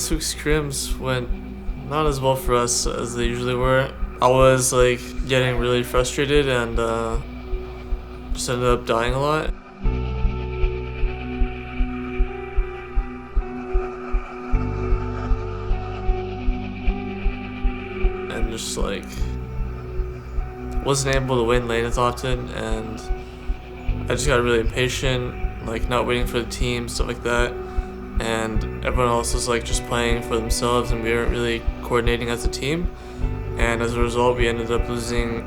this week's scrims went not as well for us as they usually were. I was like getting really frustrated and just ended up dying a lot. And just like wasn't able to win lane as often, and I just got really impatient, like not waiting for the team, stuff like that. And everyone else was like just playing for themselves, and we weren't really coordinating as a team. And as a result, we ended up losing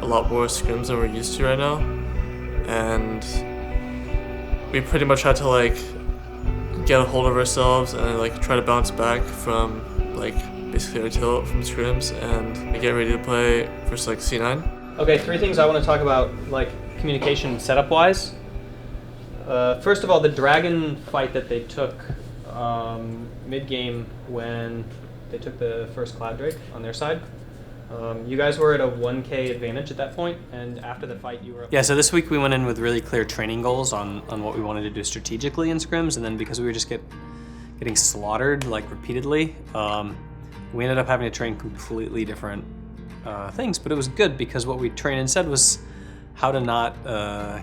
a lot more scrims than we're used to right now. And we pretty much had to like get a hold of ourselves and like try to bounce back from like basically our tilt from scrims and get ready to play versus like C9. Okay, 3 things I want to talk about, like communication setup wise. First of all, the dragon fight that they took mid-game when they took the first Cloud Drake on their side. You guys were at a 1k advantage at that point, and after the fight you were up. Yeah, so this week we went in with really clear training goals on what we wanted to do strategically in scrims, and then because we were just getting slaughtered like repeatedly, we ended up having to train completely different things, but it was good because what we trained instead was how to not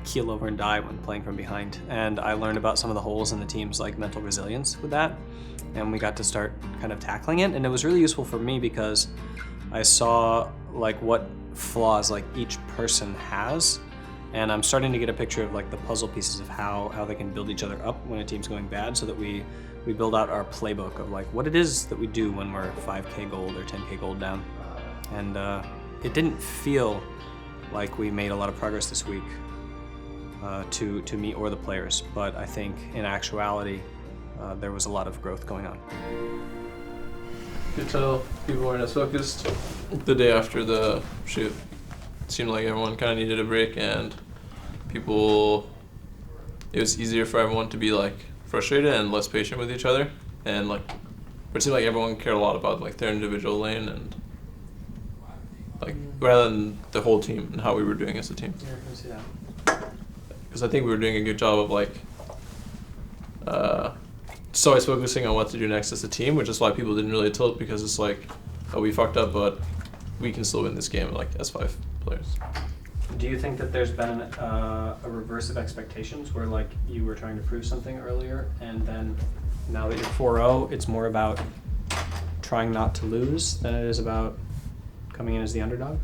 keel over and die when playing from behind. And I learned about some of the holes in the team's like mental resilience with that, and we got to start kind of tackling it, and it was really useful for me because I saw like what flaws like each person has, and I'm starting to get a picture of like the puzzle pieces of how they can build each other up when a team's going bad, so that we build out our playbook of like what it is that we do when we're 5k gold or 10k gold down. And it didn't feel like we made a lot of progress this week to me or the players, but I think in actuality there was a lot of growth going on. You could tell people weren't as focused. The day after the shoot, it seemed like everyone kind of needed a break, and it was easier for everyone to be like frustrated and less patient with each other, and like it seemed like everyone cared a lot about like their individual lane, and like rather than the whole team and how we were doing as a team. Yeah, I can see that. Because I think we were doing a good job of like just always focusing on what to do next as a team, which is why people didn't really tilt, because it's like, oh, we fucked up, but we can still win this game like as 5 players. Do you think that there's been a reverse of expectations where like you were trying to prove something earlier, and then now that you're 4-0, it's more about trying not to lose than it is about coming in as the underdog?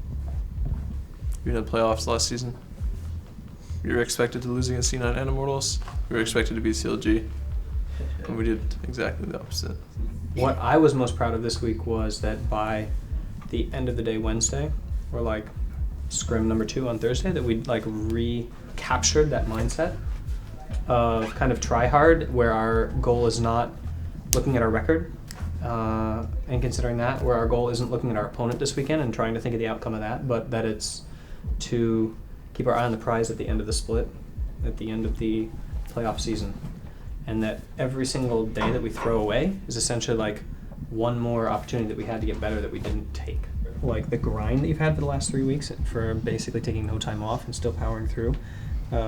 We had playoffs last season. We were expected to lose against C9 and Immortals. We were expected to beat CLG. And we did exactly the opposite. What I was most proud of this week was that by the end of the day Wednesday, or like scrim number 2 on Thursday, that we like recaptured that mindset of kind of try hard, where our goal is not looking at our record and considering that, where our goal isn't looking at our opponent this weekend and trying to think of the outcome of that, but that it's to keep our eye on the prize at the end of the split, at the end of the playoff season. And that every single day that we throw away is essentially like one more opportunity that we had to get better that we didn't take. Like the grind that you've had for the last 3 weeks for basically taking no time off and still powering through.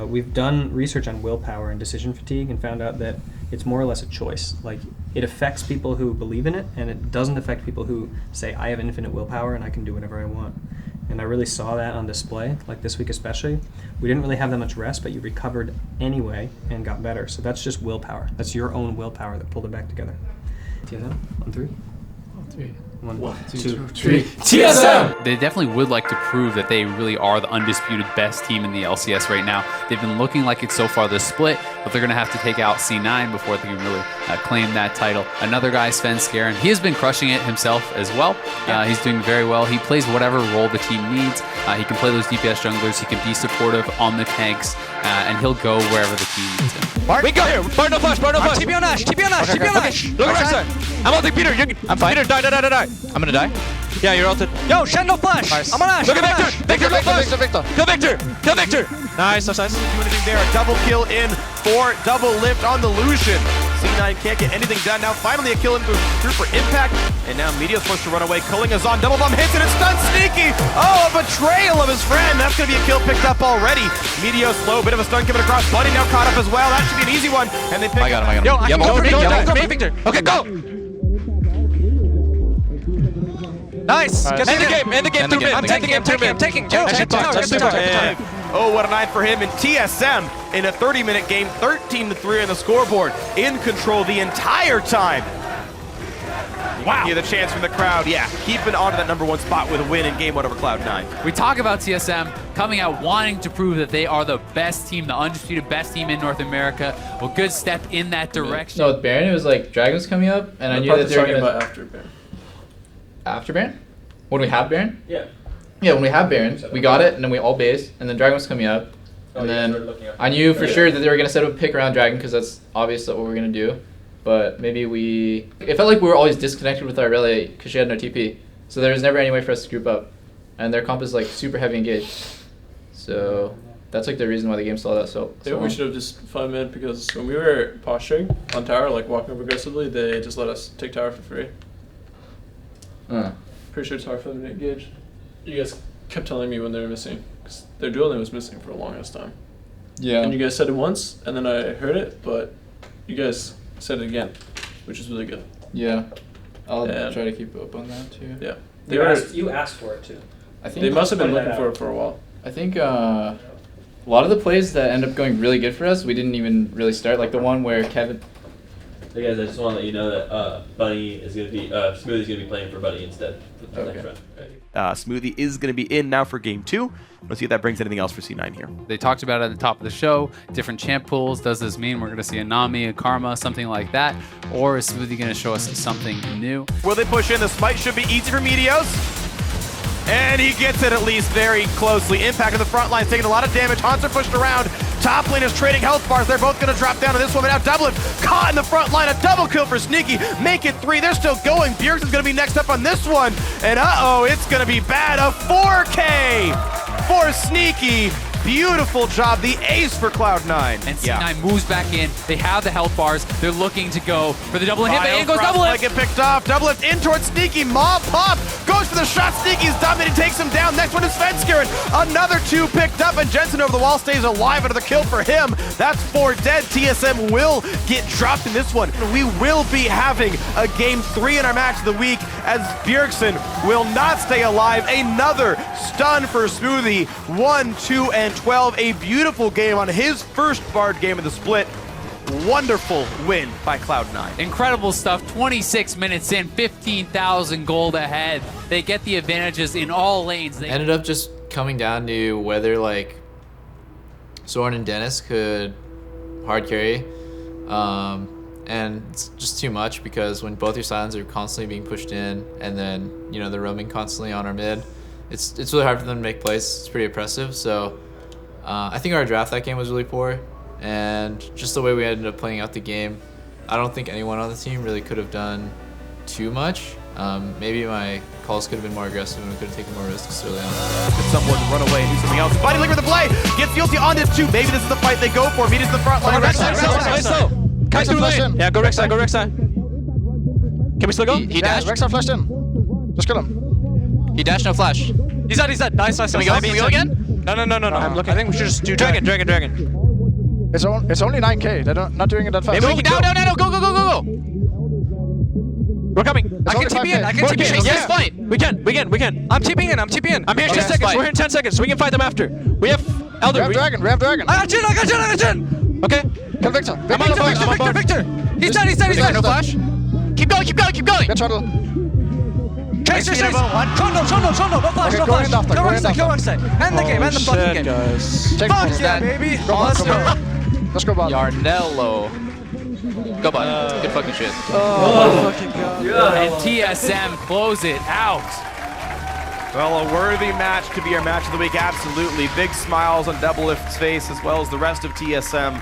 We've done research on willpower and decision fatigue and found out that it's more or less a choice. Like it affects people who believe in it, and it doesn't affect people who say, I have infinite willpower and I can do whatever I want. And I really saw that on display, like this week especially. We didn't really have that much rest, but you recovered anyway and got better. So that's just willpower. That's your own willpower that pulled it back together. TSM, on 3? On 3. 1, 2, 3. TSM! They definitely would like to prove that they really are the undisputed best team in the LCS right now. They've been looking like it so far this split, but they're going to have to take out C9 before they can really claim that title. Another guy, Sven Skaren, he has been crushing it himself as well. He's doing very well. He plays whatever role the team needs. He can play those DPS junglers. He can be supportive on the tanks, and he'll go wherever the team needs him. Bart, we go here. Bart, no flash. TP on Nash. TP on Nash. TP on Nash. Look at right side. I'm ulting Peter. I'm fine. Peter, die. I'm gonna die. Yeah, you're ulted. Yo, Shen, no flash. Nice. I'm on Nash. Look at Victor. Victor, no flash. Kill Victor. Nice. Do anything there. A double kill in for double lift on the Lucian. C9 can't get anything done. Now finally a kill in through for impact. And now Meteo's forced to run away. Culling is on. Double bomb hits and it's done. Sneaky. Oh, a betrayal of his friend. That's going to be a kill picked up already. Meteo's slow. Bit of a stun coming across. Buddy now caught up as well. That should be an easy one. And they pick I got him. Yo, Yep, go, Victor. Okay, go. Nice. End the game. End the game. 2 mid. I'm taking game. 2 mid. I'm taking. Oh, what a night for him. And TSM in a 30-minute game, 13-3 on the scoreboard, in control the entire time. Wow. Yeah, the chance from the crowd. Yeah, keeping on to that #1 spot with a win in game 1 over Cloud9. We talk about TSM coming out wanting to prove that they are the best team, the undisputed best team in North America. Well, good step in that direction. No, with Baron, it was like Dragons coming up, and I knew that they were going to... after Baron. After Baron? When we have Baron? Yeah. Yeah, when we have Baron, we got it, and then we all based, and then Dragon was coming up, and then I knew for sure that they were going to set up a pick around Dragon, because that's obvious that what we're going to do. But maybe it felt like we were always disconnected with our Aurelia because she had no TP. So there was never any way for us to group up. And their comp is like super heavy engaged. So that's like the reason why the game stalled out so Maybe we should have just fun mid because when we were posturing on tower, like walking up aggressively, they just let us take tower for free. Pretty sure tower for them to engage. You guys kept telling me when they were missing. Because their dual name was missing for a longest time. Yeah. And you guys said it once, and then I heard it, but you guys said it again, which is really good. Yeah. I'll And- try to keep up on that too. Yeah. You asked for it too. I think They must have been Pointed looking that for out. it for a while. I think a lot of the plays that end up going really good for us, we didn't even really start. Like the one where Kevin... Hey guys, I just want to let you know that Bunny is going to be, Smoothie's going to be playing for Bunny instead for the next round. Right. Smoothie is going to be in now for game 2. Let's see if that brings anything else for C9 here. They talked about it at the top of the show, different champ pools. Does this mean we're going to see a Nami, a Karma, something like that? Or is Smoothie going to show us something new? Will they push in? The smite should be easy for Meteos. And he gets it at least very closely. Impact of the front line, taking a lot of damage. Hunter pushed around. Top lane is trading health bars. They're both going to drop down to this one. But now Doublelift caught in the front line. A double kill for Sneaky. Make it 3. They're still going. Bjergsen's going to be next up on this one. And uh-oh, it's going to be bad. A 4K for Sneaky. Beautiful job. The ace for Cloud9. And C9 moves back in. They have the health bars. They're looking to go for the double hit. But in goes Like Doublelift. it picked off. Doublelift in towards Sneaky. Mob pop. Goes for the shot. Sneaky's dominated. Takes him down. Next one is Svenskeren. Another 2 picked up. And Jensen over the wall stays alive. Another kill for him. That's 4 dead. TSM will get dropped in this one. We will be having a game 3 in our match of the week as Bjergsen will not stay alive. Another stun for Smoothie. 1, 2, and 12. A beautiful game on his first Bard game of the split. Wonderful win by Cloud9. Incredible stuff. 26 minutes in, 15,000 gold ahead. They get the advantages in all lanes. They Ended up just coming down to whether like Soren and Dennis could hard carry. And it's just too much because when both your silence are constantly being pushed in and then, you know, they're roaming constantly on our mid, it's really hard for them to make plays. It's pretty oppressive. So I think our draft that game was really poor. And just the way we ended up playing out the game, I don't think anyone on the team really could have done too much. Maybe my calls could have been more aggressive and we could have taken more risks early on. Could someone run away and do something else? Body Linger the play! Gets Yulti on this too. Maybe this is the fight they go for. Meet us in the front line. Kai's through lane. Yeah, go Rek'Sai, go Rek'Sai. Can we still go? He dashed. Rek'Sai flashed in. Just kill him. He dashed, no flash. He's dead. Nice. Can we go? Can we go again? No. I'm looking. I think we should just do Dragon. It's only 9k. They're not doing it that fast. Maybe we can, no, go. We're coming. I can only TP in. 5K. Yes, fine. We can. I'm TPing in. I'm here in 10 seconds. We're here in 10 seconds. We can fight them after. We have Elder. We have Dragon. I got Jhin. Okay. Kill Victor. I'm on Victor. He's dead. No flash. Keep going. Get shuttle. Chase. Chondo. No flash. Okay, go in after, Kill go in Rek'Sai. End the game. End the fucking game. guys. Take Fuck the yeah, ball. baby. Go Let's back, go. Let's go back. Yarnello. Go bud. Good fucking shit. and TSM close it out. Well, a worthy match could be our match of the week, absolutely. Big smiles on Doublelift's face as well as the rest of TSM.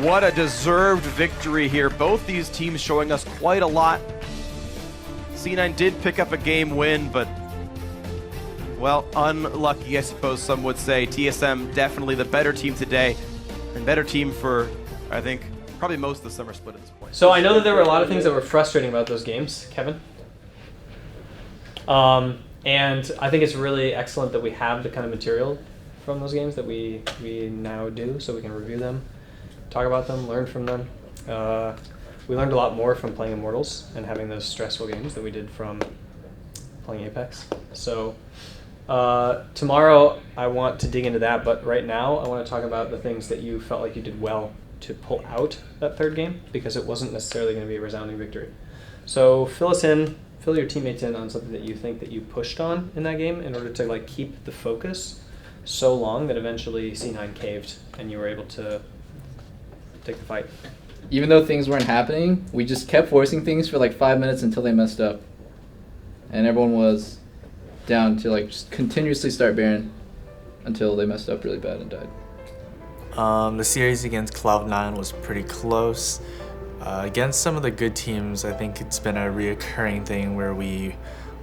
What a deserved victory here. Both these teams showing us quite a lot. C9 did pick up a game win, but, well, unlucky, I suppose some would say. TSM definitely the better team today, and better team for, I think, probably most of the summer split at this point. So I know that there were a lot of things that were frustrating about those games, Kevin. And I think it's really excellent that we have the kind of material from those games that we now do, so we can review them, talk about them, learn from them. We learned a lot more from playing Immortals and having those stressful games than we did from playing Apex. So tomorrow I want to dig into that, but right now I want to talk about the things that you felt like you did well to pull out that third game, because it wasn't necessarily going to be a resounding victory. So fill your teammates in on something that you think that you pushed on in that game in order to like keep the focus so long that eventually C9 caved and you were able to take the fight. Even though things weren't happening, we just kept forcing things for like 5 minutes until they messed up. And everyone was down to like just continuously start Baron until they messed up really bad and died. The series against Cloud9 was pretty close. Against some of the good teams, I think it's been a reoccurring thing where we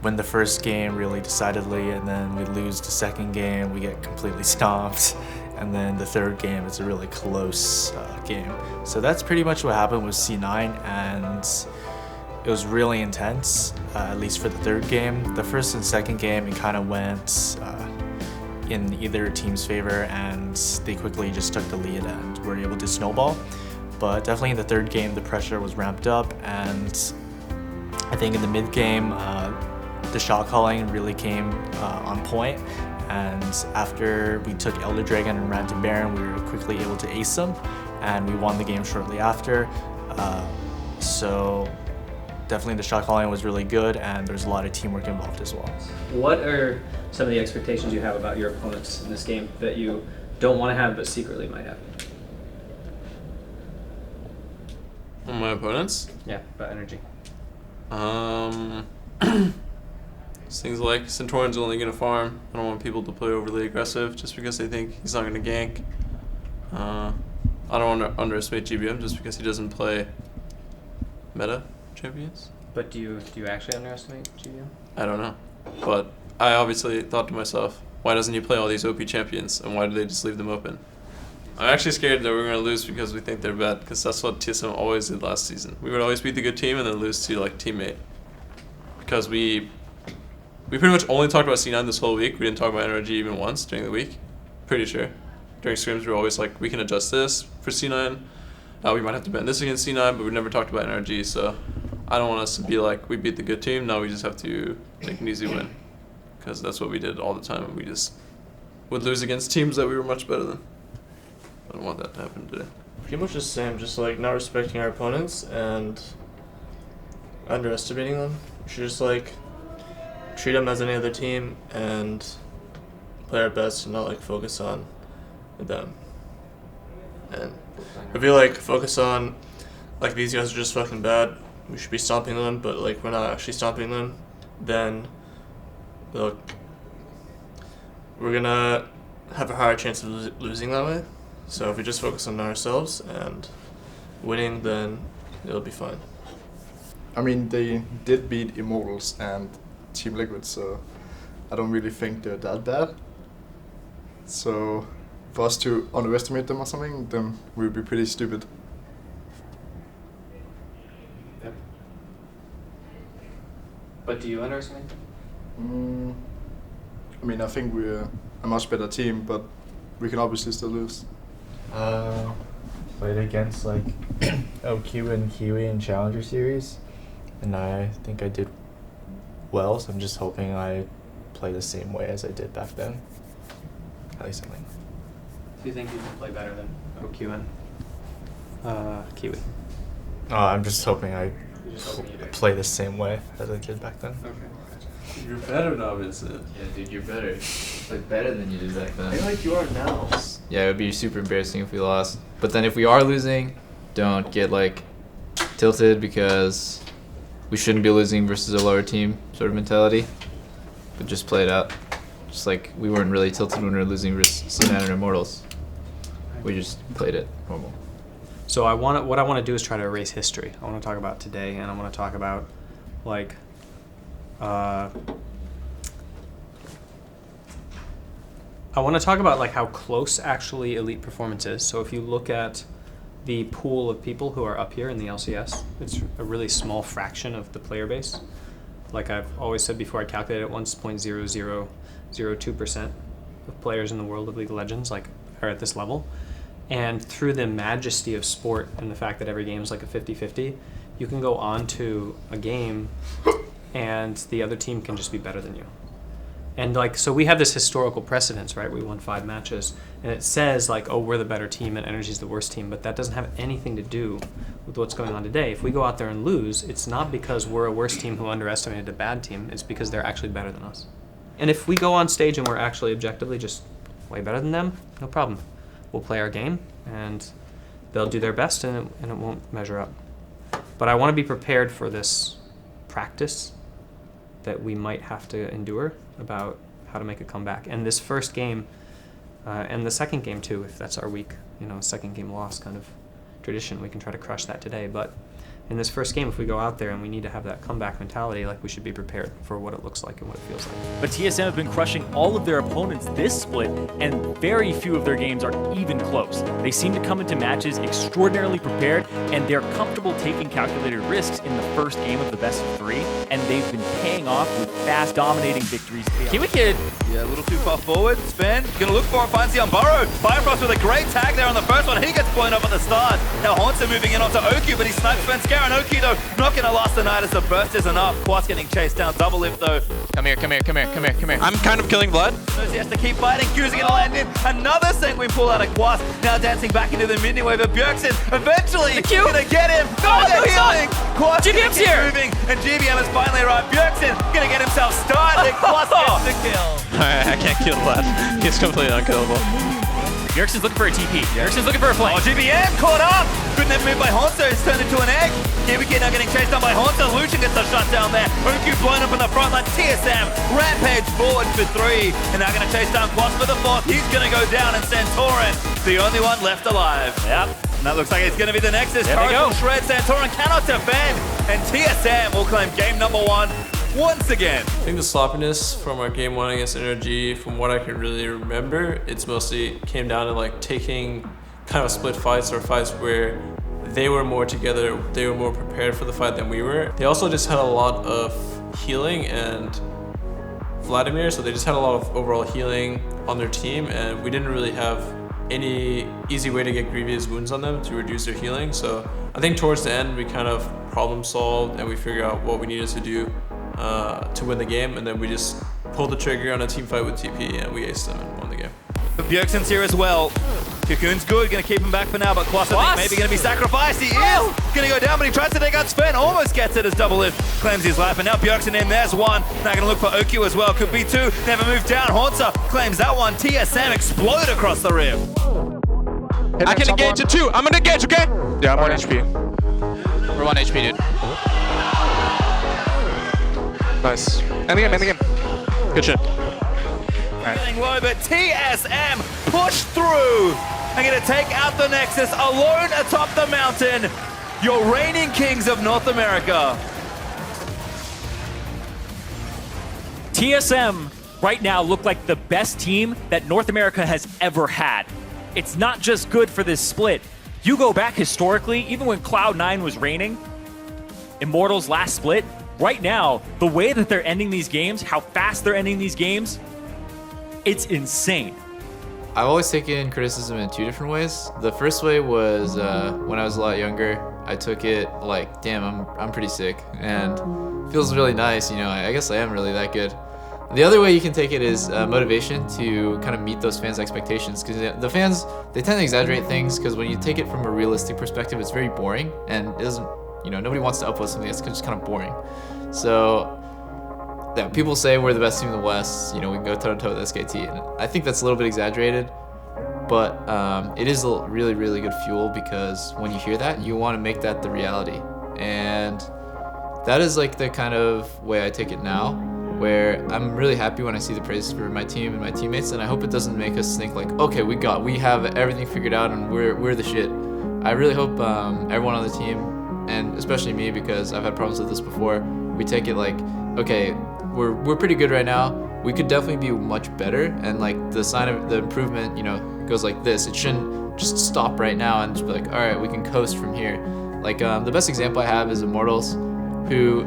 win the first game really decidedly, and then we lose the second game, we get completely stomped, and then the third game, it's a really close game. So that's pretty much what happened with C9, and it was really intense, at least for the third game. The first and second game, it kind of went in either team's favor, and they quickly just took the lead and were able to snowball. But definitely in the third game, the pressure was ramped up, and I think in the mid game, the shot calling really came on point. And after we took Elder Dragon and ran to Baron, we were quickly able to ace them, and we won the game shortly after. So definitely the shot calling was really good, and there's a lot of teamwork involved as well. What are some of the expectations you have about your opponents in this game that you don't want to have but secretly might have? On my opponents? Yeah, about energy. Things like Centaurion's only going to farm. I don't want people to play overly aggressive just because they think he's not going to gank. I don't want to underestimate GBM just because he doesn't play meta champions. But do you actually underestimate GBM? I don't know. But I obviously thought to myself, why doesn't he play all these OP champions, and why do they just leave them open? I'm actually scared that we're going to lose because we think they're bad, because that's what TSM always did last season. We would always beat the good team and then lose to like teammate. Because we pretty much only talked about C9 this whole week. We didn't talk about NRG even once during the week. Pretty sure. During scrims, we were always like, we can adjust this for C9. We might have to bend this against C9, but we never talked about NRG, so I don't want us to be like, we beat the good team, now we just have to make an easy win. Because that's what we did all the time, and we just would lose against teams that we were much better than. I don't want that to happen today. Pretty much the same, just like not respecting our opponents and underestimating them. We should just like treat them as any other team and play our best and not like focus on them. And if we like focus on like these guys are just fucking bad, we should be stomping them, but like we're not actually stomping them, then look, we're gonna have a higher chance of losing that way. So if we just focus on ourselves and winning, then it'll be fine. I mean, they did beat Immortals and Team Liquid, so I don't really think they're that bad. So for us to underestimate them or something, then we would be pretty stupid. Yep. But do you underestimate them? I mean, I think we're a much better team, but we can obviously still lose. Played against like OQ and Kiwi in Challenger Series, and I think I did well, so I'm just hoping I play the same way as I did back then. At least I think. Do you think you can play better than OQ and Kiwi? I'm just hoping I play the same way as I did back then. Okay. You're better now, Vincent. Yeah, dude, you're better. Like, better than you did back then. I feel like you are now. Yeah, it would be super embarrassing if we lost. But then if we are losing, don't get, like, tilted because we shouldn't be losing versus a lower team sort of mentality. But just play it out. Just like we weren't really tilted when we were losing versus C9 and Immortals. We just played it normal. So what I want to do is try to erase history. I want to talk about today, and I want to talk about, like, I want to talk about like how close actually elite performance is. So if you look at the pool of people who are up here in the LCS, it's a really small fraction of the player base. Like I've always said before, I calculated it once, 0.0002% of players in the world of League of Legends like are at this level. And through the majesty of sport and the fact that every game is like a 50-50, you can go on to a game and the other team can just be better than you. And like, so we have this historical precedence, right? We won 5 matches, and it says like, oh, we're the better team and Energy's the worst team, but that doesn't have anything to do with what's going on today. If we go out there and lose, it's not because we're a worse team who underestimated a bad team. It's because they're actually better than us. And if we go on stage and we're actually objectively just way better than them, no problem. We'll play our game, and they'll do their best, and it won't measure up. But I want to be prepared for this practice that we might have to endure about how to make a comeback. And this first game, and the second game too, if that's our week, second game loss kind of tradition, we can try to crush that today. But in this first game, if we go out there and we need to have that comeback mentality, like we should be prepared for what it looks like and what it feels like. But TSM have been crushing all of their opponents this split, and very few of their games are even close. They seem to come into matches extraordinarily prepared, and they're comfortable taking calculated risks in the first game of the best of 3, and they've been paying off with fast, dominating victories. Kiwi Kid, yeah, a little too far forward. Sven, gonna look for it, finds the Unburrow. Firefrost with a great tag there on the first one. He gets blown up at the start. Now Haunter moving in onto Oku, but he snipes Sven Scare, and Oku though, not gonna last the night as the burst is enough. Quas getting chased down, double lift though. Come here. I'm kind of killing Blood. Knows he has to keep fighting. Q's gonna land in. Another Sanguine pull out of Quas. Now dancing back into the mini wave of Bjergsen. Eventually, gonna get him. No, healing. Quas GBM's keeps here. moving, and GBM has finally arrived. Bjergsen gonna get himself started. Quas gets the kill. I can't kill Blood. He's completely unkillable. Bjergsen's looking for a TP. Bjergsen's looking for a flank. Oh, GBM caught up. Good net move by Haunter. It's turned into an egg. Kiwi Kid now getting chased down by Haunter. Lucian gets the shot down there. Oku blown up in the front line. TSM rampage forward for 3. And now going to chase down Quas for the 4th. He's going to go down, and Santorin, the only one left alive. Yep. And that looks like it's going to be the Nexus. There they go. Courage will shred. Santorin cannot defend. And TSM will claim game number 1 once again. I think the sloppiness from our game 1 against Energy, from what I can really remember, it's mostly came down to like taking kind of split fights or fights where they were more together, they were more prepared for the fight than we were. They also just had a lot of healing and Vladimir, so they just had a lot of overall healing on their team, and we didn't really have any easy way to get grievous wounds on them to reduce their healing. So I think towards the end we kind of problem solved and we figured out what we needed to do to win the game, and then we just pulled the trigger on a team fight with TP and we aced them and won the game. But Bjergsen's here as well. Cocoon's good, gonna keep him back for now, but Quas I think maybe gonna be sacrificed. He is gonna go down, but he tries to take out Sven, almost gets it as double lift, claims his life, and now Bjergsen in, there's 1. Now gonna look for Oku as well, could be 2, never moved down. Haunter claims that one. TSM explode across the rim. I can engage it too. I'm gonna engage, okay? Yeah, I'm 1 HP. We're 1 HP, dude. Nice. End the game. Good shit. Feeling low, but TSM push through and gonna take out the Nexus alone atop the mountain. Your reigning kings of North America. TSM right now look like the best team that North America has ever had. It's not just good for this split. You go back historically, even when Cloud9 was reigning, Immortals last split, right now, the way that they're ending these games, how fast they're ending these games, it's insane. I've always taken criticism in 2 different ways. The first way was when I was a lot younger. I took it like, damn, I'm pretty sick, and it feels really nice. I guess I am really that good. The other way you can take it is motivation to kind of meet those fans' expectations, because the fans, they tend to exaggerate things, because when you take it from a realistic perspective, it's very boring, and it doesn't, nobody wants to upload something that's just kind of boring. So yeah, people say we're the best team in the West, we can go toe-to-toe with SKT, and I think that's a little bit exaggerated, but it is a really, really good fuel, because when you hear that, you want to make that the reality. And that is like the kind of way I take it now, where I'm really happy when I see the praise for my team and my teammates, and I hope it doesn't make us think like, okay, we have everything figured out and we're the shit. I really hope everyone on the team, and especially me, because I've had problems with this before, we take it like, okay, we're pretty good right now. We could definitely be much better, and like the sign of the improvement, goes like this. It shouldn't just stop right now and just be like, all right, we can coast from here. Like the best example I have is Immortals, who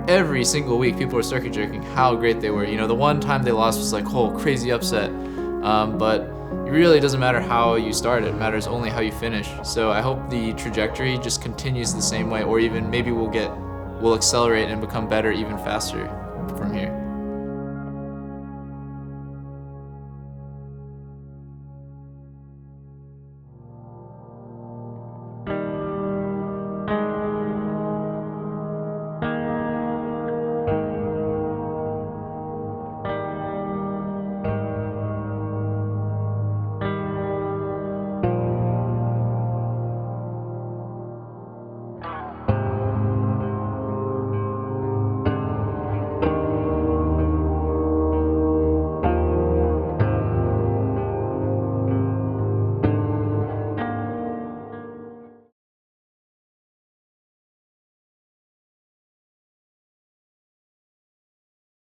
every single week people are circuit jerking how great they were. The one time they lost was like, oh, crazy upset. But it really doesn't matter how you start, it matters only how you finish. So I hope the trajectory just continues the same way, or even maybe we'll get will accelerate and become better even faster from here.